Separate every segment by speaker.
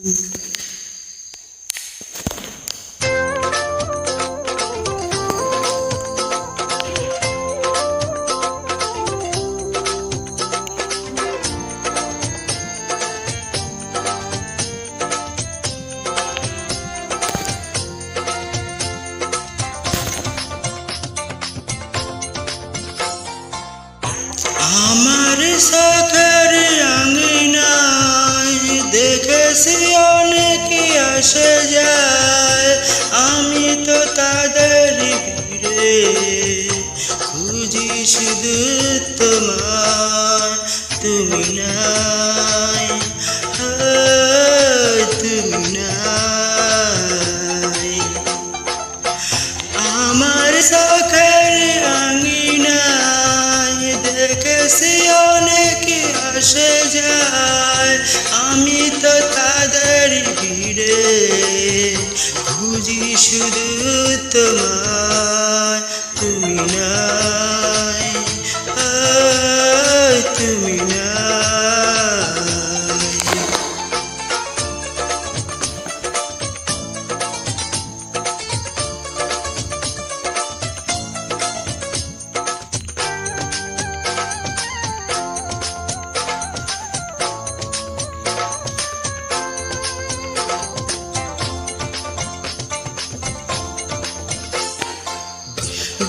Speaker 1: আমার শখের আঙিনায় দেখেছি অনেকে আসে যায়, আমি তো তাদের ভিড়ে খুঁজি শুধু তোমার, তুমি নাই, তুমি নাই। আমার শখের আঙিনায় দেখেছি অনেকে আসে যায়, আমি তো তাদের ভিড়ে খুঁজি শুধু তোমার, তুমি নাই, তুমি নাই।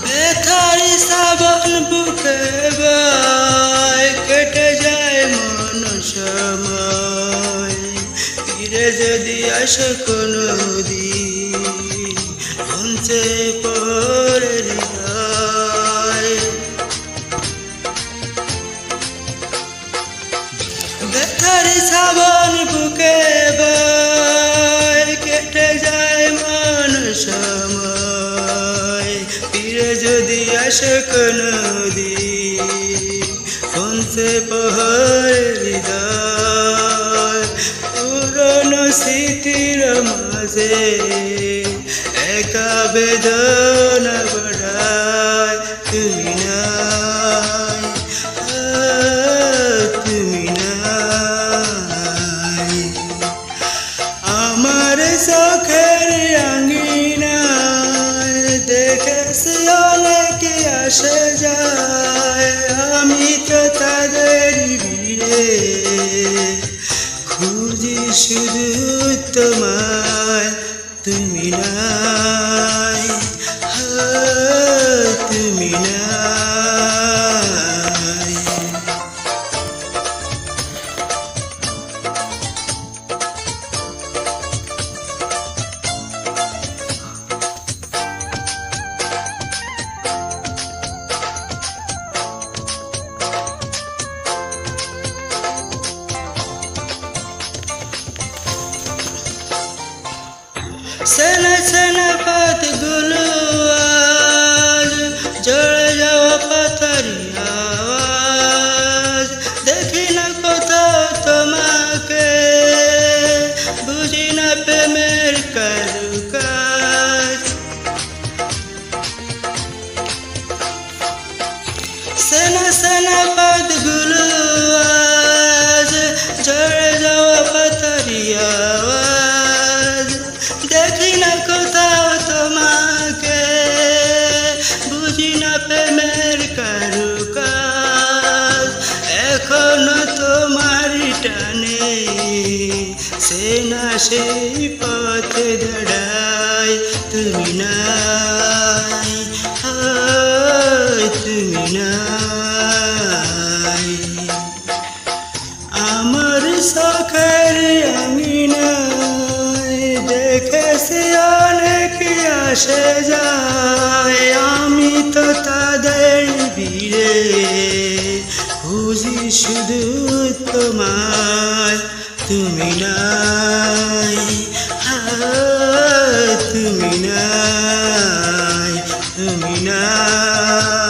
Speaker 1: ব্যথারি শ্রাবণ বুকে বয়, কেটে যায় মন সময়, ফিরে যদি আসো কোনো দিন মঞ্চে পড়ে হৃদয়। ব্যথারি শ্রাবণ বুকে বয়, কেটে যায় মন সময়, ফিরে যদি আসে কোনো দিন মঞ্চে পড়ে হৃদয়। পুরনো স্মৃতির মাঝে একা বেদনা বাড়ায়, তুমি নাই, তুমি নাই। আমার শখের আঙিনায় দেখেছি অনেকে আসে যায়, আমি তো তাদের ভিড়ে খুঁজি শুধু তোমার, তুমি নাই, তুমি নাই। সেনা সেনা পাতগুলো আজ জড়ে যাওয়া পাতারি আওয়াজ, দেখি না কোথাও তোমাকে, বুঝি না প্রেমের কারুকাজ। সেনা সেনা পাতগুলো আজ জড়ে যাওয়া পাতারি আওয়াজ, দেখি না কোথাও তোমাকে, বুঝি না প্রেমের কারুকাজ। এখনো তোমার টানে সে না সেই পথে দাঁড়ায়, তুমি নাই, তুমি নাই। আমার শখের আঙিনায় দেখেছি অনেকে আসে যায়, আমি তো তাদের ভিড়ে খুঁজি শুধু তোমার, তুমি নাই, তুমি নাই, তুমি নাই।